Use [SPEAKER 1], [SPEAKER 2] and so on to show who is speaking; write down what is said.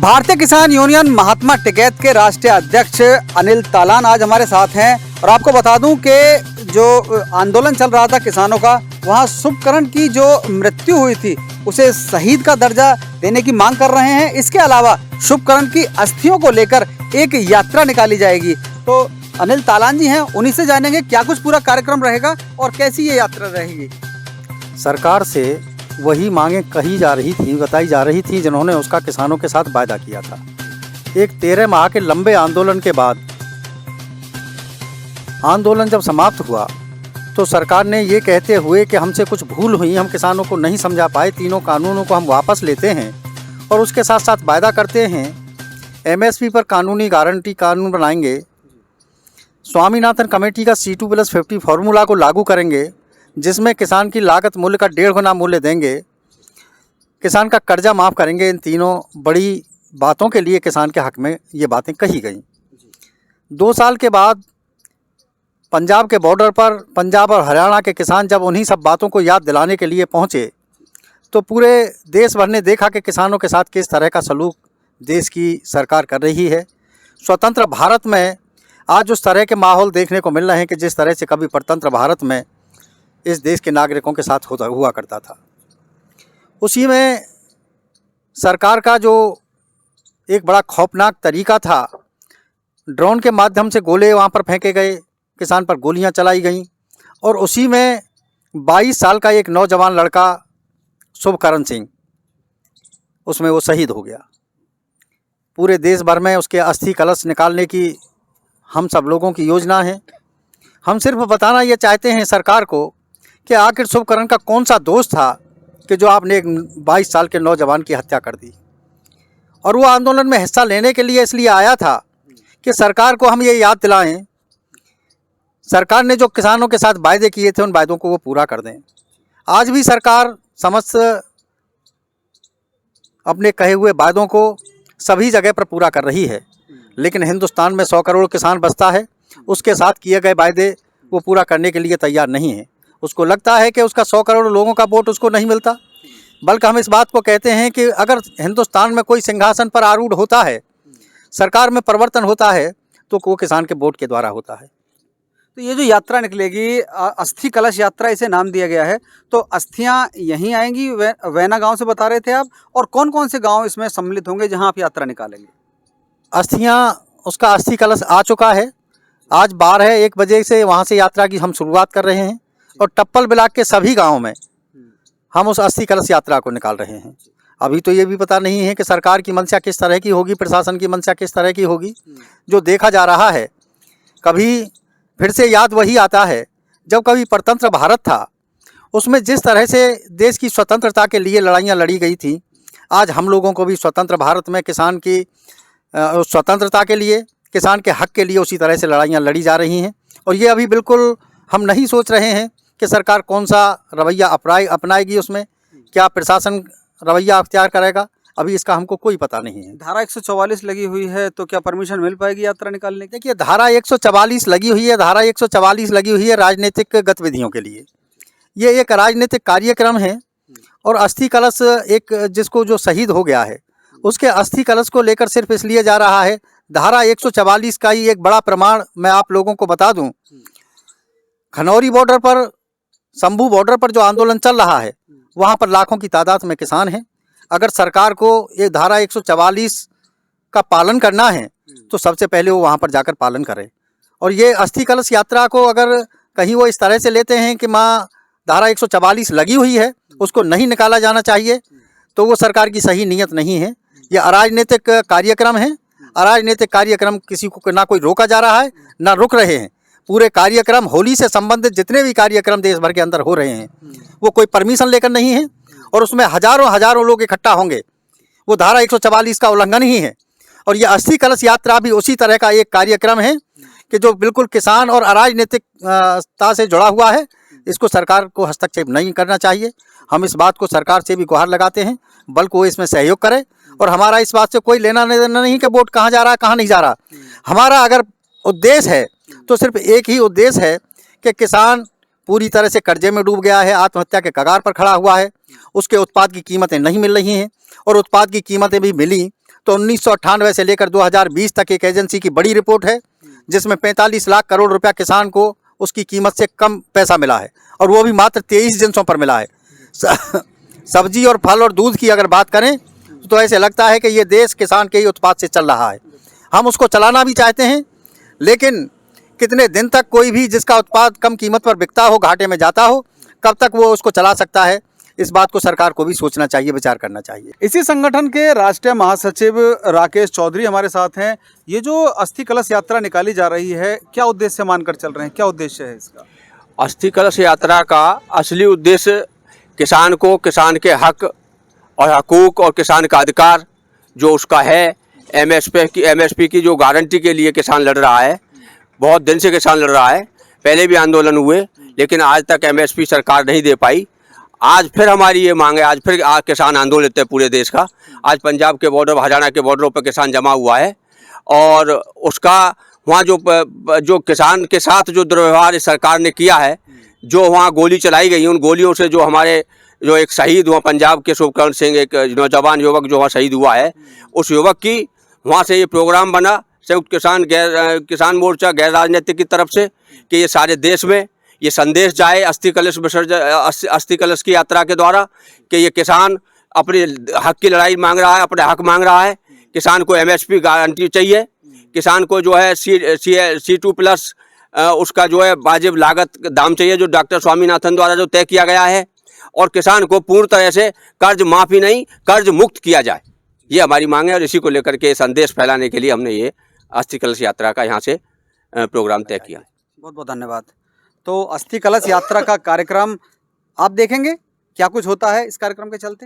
[SPEAKER 1] भारतीय किसान यूनियन महात्मा टिकैत के राष्ट्रीय अध्यक्ष अनिल तालान आज हमारे साथ हैं। और आपको बता दूं कि जो आंदोलन चल रहा था किसानों का, वहां शुभकरण की जो मृत्यु हुई थी उसे शहीद का दर्जा देने की मांग कर रहे हैं। इसके अलावा शुभकरण की अस्थियों को लेकर एक यात्रा निकाली जाएगी। तो अनिल तालान जी हैं, उन्हीं से जानेंगे क्या कुछ पूरा कार्यक्रम रहेगा और कैसी ये यात्रा रहेगी।
[SPEAKER 2] सरकार से वही मांगें कही जा रही थी, बताई जा रही थी जिन्होंने उसका किसानों के साथ वायदा किया था। एक 13 माह के लंबे आंदोलन के बाद आंदोलन जब समाप्त हुआ तो सरकार ने ये कहते हुए कि हमसे कुछ भूल हुई, हम किसानों को नहीं समझा पाए, तीनों कानूनों को हम वापस लेते हैं और उसके साथ साथ वायदा करते हैं एमएसपी पर कानूनी गारंटी कानून बनाएंगे, स्वामीनाथन कमेटी का C2+50 फार्मूला को लागू करेंगे जिसमें किसान की लागत मूल्य का 1.5 गुना मूल्य देंगे, किसान का कर्जा माफ़ करेंगे। इन तीनों बड़ी बातों के लिए किसान के हक़ में ये बातें कही गई। 2 साल के बाद पंजाब के बॉर्डर पर पंजाब और हरियाणा के किसान जब उन्हीं सब बातों को याद दिलाने के लिए पहुँचे तो पूरे देश भर ने देखा कि किसानों के साथ किस तरह का सलूक देश की सरकार कर रही है। स्वतंत्र भारत में आज उस तरह के माहौल देखने को मिल रहे हैं कि जिस तरह से कभी परतंत्र भारत में इस देश के नागरिकों के साथ हुआ करता था। उसी में सरकार का जो एक बड़ा खौफनाक तरीका था, ड्रोन के माध्यम से गोले वहाँ पर फेंके गए, किसान पर गोलियां चलाई गईं और उसी में 22 साल का एक नौजवान लड़का शुभकरण सिंह, उसमें वो शहीद हो गया। पूरे देश भर में उसके अस्थि कलश निकालने की हम सब लोगों की योजना है। हम सिर्फ बताना ये चाहते हैं सरकार को कि आखिर शुभकरण का कौन सा दोष था कि जो आपने एक 22 साल के नौजवान की हत्या कर दी। और वो आंदोलन में हिस्सा लेने के लिए इसलिए आया था कि सरकार को हम ये याद दिलाएं, सरकार ने जो किसानों के साथ वायदे किए थे उन वायदों को वो पूरा कर दें। आज भी सरकार समस्त अपने कहे हुए वायदों को सभी जगह पर पूरा कर रही है, लेकिन हिंदुस्तान में 100 करोड़ किसान बसता है, उसके साथ किए गए वायदे वो पूरा करने के लिए तैयार नहीं है। उसको लगता है कि उसका 100 करोड़ लोगों का वोट उसको नहीं मिलता। बल्कि हम इस बात को कहते हैं कि अगर हिंदुस्तान में कोई सिंहासन पर आरूढ़ होता है, सरकार में परिवर्तन होता है, तो वो किसान के वोट के द्वारा होता है।
[SPEAKER 1] तो ये जो यात्रा निकलेगी, अस्थि कलश यात्रा इसे नाम दिया गया है, तो अस्थियां यहीं आएंगी वैना गांव से बता रहे थे आप, और कौन कौन से गांव इसमें सम्मिलित होंगे जहां आप यात्रा निकालेंगे?
[SPEAKER 2] अस्थियां, उसका अस्थि कलश आ चुका है। आज 1 बजे से वहां से यात्रा की हम शुरुआत कर रहे हैं और टप्पल ब्लॉक के सभी गाँव में हम उस अस्थि कलश यात्रा को निकाल रहे हैं। अभी तो ये भी पता नहीं है कि सरकार की मंशा किस तरह की होगी, प्रशासन की मंशा किस तरह की होगी। जो देखा जा रहा है, कभी फिर से याद वही आता है जब कभी परतंत्र भारत था, उसमें जिस तरह से देश की स्वतंत्रता के लिए लड़ाइयाँ लड़ी गई थी, आज हम लोगों को भी स्वतंत्र भारत में किसान की स्वतंत्रता के लिए, किसान के हक़ के लिए उसी तरह से लड़ाइयाँ लड़ी जा रही हैं। और ये अभी बिल्कुल हम नहीं सोच रहे हैं कि सरकार कौन सा रवैया अपनाएगी, उसमें क्या प्रशासन रवैया अख्तियार करेगा, अभी इसका हमको कोई पता नहीं है।
[SPEAKER 1] धारा 144 लगी हुई है, तो क्या परमिशन मिल पाएगी यात्रा निकालने की?
[SPEAKER 2] देखिए, धारा 144 लगी हुई है, धारा 144 लगी हुई है राजनीतिक गतिविधियों के लिए। ये एक राजनीतिक कार्यक्रम है और अस्थि कलश एक जिसको जो शहीद हो गया है उसके अस्थि कलश को लेकर सिर्फ इसलिए जा रहा है। धारा 144 का ही एक बड़ा प्रमाण मैं आप लोगों को बता दूं। खनौरी बॉर्डर पर, शंभू बॉर्डर पर जो आंदोलन चल रहा है, वहाँ पर लाखों की तादाद में किसान हैं। अगर सरकार को ये धारा 144 का पालन करना है तो सबसे पहले वो वहाँ पर जाकर पालन करें। और ये अस्थि कलश यात्रा को अगर कहीं वो इस तरह से लेते हैं कि माँ धारा 144 लगी हुई है, उसको नहीं निकाला जाना चाहिए, तो वो सरकार की सही नीयत नहीं है। ये अराजनीतिक कार्यक्रम है। अराजनीतिक कार्यक्रम किसी को ना कोई रोका जा रहा है, ना रुक रहे हैं। पूरे कार्यक्रम, होली से संबंधित जितने भी कार्यक्रम देश भर के अंदर हो रहे हैं, वो कोई परमिशन लेकर नहीं है और उसमें हजारों लोग इकट्ठा होंगे। वो धारा 144 का उल्लंघन ही है। और ये अस्थि कलश यात्रा भी उसी तरह का एक कार्यक्रम है कि जो बिल्कुल किसान और अराजनीतिकता से जुड़ा हुआ है। इसको सरकार को हस्तक्षेप नहीं करना चाहिए। हम इस बात को सरकार से भी गुहार लगाते हैं, बल्कि वो इसमें सहयोग करे। और हमारा इस बात से कोई लेना देना नहीं कि वोट कहाँ जा रहा है, कहाँ नहीं जा रहा। हमारा अगर उद्देश्य है तो सिर्फ एक ही उद्देश्य है कि किसान पूरी तरह से कर्जे में डूब गया है, आत्महत्या के कगार पर खड़ा हुआ है, उसके उत्पाद की कीमतें नहीं मिल रही हैं, और उत्पाद की कीमतें भी मिली तो 1998 से लेकर 2020 तक एक एजेंसी की बड़ी रिपोर्ट है, जिसमें 45 लाख करोड़ रुपया किसान को उसकी कीमत से कम पैसा मिला है, और वो भी मात्र 23 जिन्सों पर मिला है। सब्जी और फल और दूध की अगर बात करें तो ऐसे लगता है कि ये देश किसान के ही उत्पाद से चल रहा है। हम उसको चलाना भी चाहते हैं, लेकिन कितने दिन तक कोई भी जिसका उत्पाद कम कीमत पर बिकता हो, घाटे में जाता हो, कब तक वो उसको चला सकता है? इस बात को सरकार को भी सोचना चाहिए, विचार करना चाहिए।
[SPEAKER 1] इसी संगठन के राष्ट्रीय महासचिव राकेश चौधरी हमारे साथ हैं। ये जो अस्थि कलश यात्रा निकाली जा रही है, क्या उद्देश्य मानकर चल रहे हैं, क्या उद्देश्य है इसका?
[SPEAKER 3] अस्थि कलश यात्रा का असली उद्देश्य किसान को किसान के हक और हकूक़ और किसान का अधिकार जो उसका है, एमएसपी की जो गारंटी के लिए किसान लड़ रहा है। बहुत दिन से किसान लड़ रहा है, पहले भी आंदोलन हुए, लेकिन आज तक एमएसपी सरकार नहीं दे पाई। आज फिर हमारी ये मांग है, आज फिर किसान आंदोलित है पूरे देश का। आज पंजाब के बॉर्डर, हरियाणा के बॉर्डरों पर किसान जमा हुआ है, और उसका वहाँ जो किसान के साथ जो दुर्व्यवहार इस सरकार ने किया है, जो वहाँ गोली चलाई गई, उन गोलियों से जो हमारे जो एक शहीद हुआ पंजाब के शुभकरण सिंह, एक नौजवान युवक जो वहाँ शहीद हुआ है, उस युवक की वहाँ से ये प्रोग्राम बना संयुक्त किसान मोर्चा गैर राजनीतिक की तरफ से कि ये सारे देश में ये संदेश जाए अस्थि कलश की यात्रा के द्वारा कि ये किसान अपने हक की लड़ाई मांग रहा है, अपने हक मांग रहा है। किसान को एमएसपी गारंटी चाहिए, किसान को जो है C2+ उसका जो है वाजिब लागत दाम चाहिए, जो डॉक्टर स्वामीनाथन द्वारा जो तय किया गया है, और किसान को पूर्ण तरह से कर्ज माफ़ी नहीं, कर्ज मुक्त किया जाए। ये हमारी मांग है, और इसी को लेकर के संदेश फैलाने के लिए हमने ये अस्थि कलश यात्रा का यहाँ से प्रोग्राम तय किया।
[SPEAKER 1] बहुत बहुत धन्यवाद। तो अस्थि कलश यात्रा का कार्यक्रम आप देखेंगे, क्या कुछ होता है इस कार्यक्रम के चलते?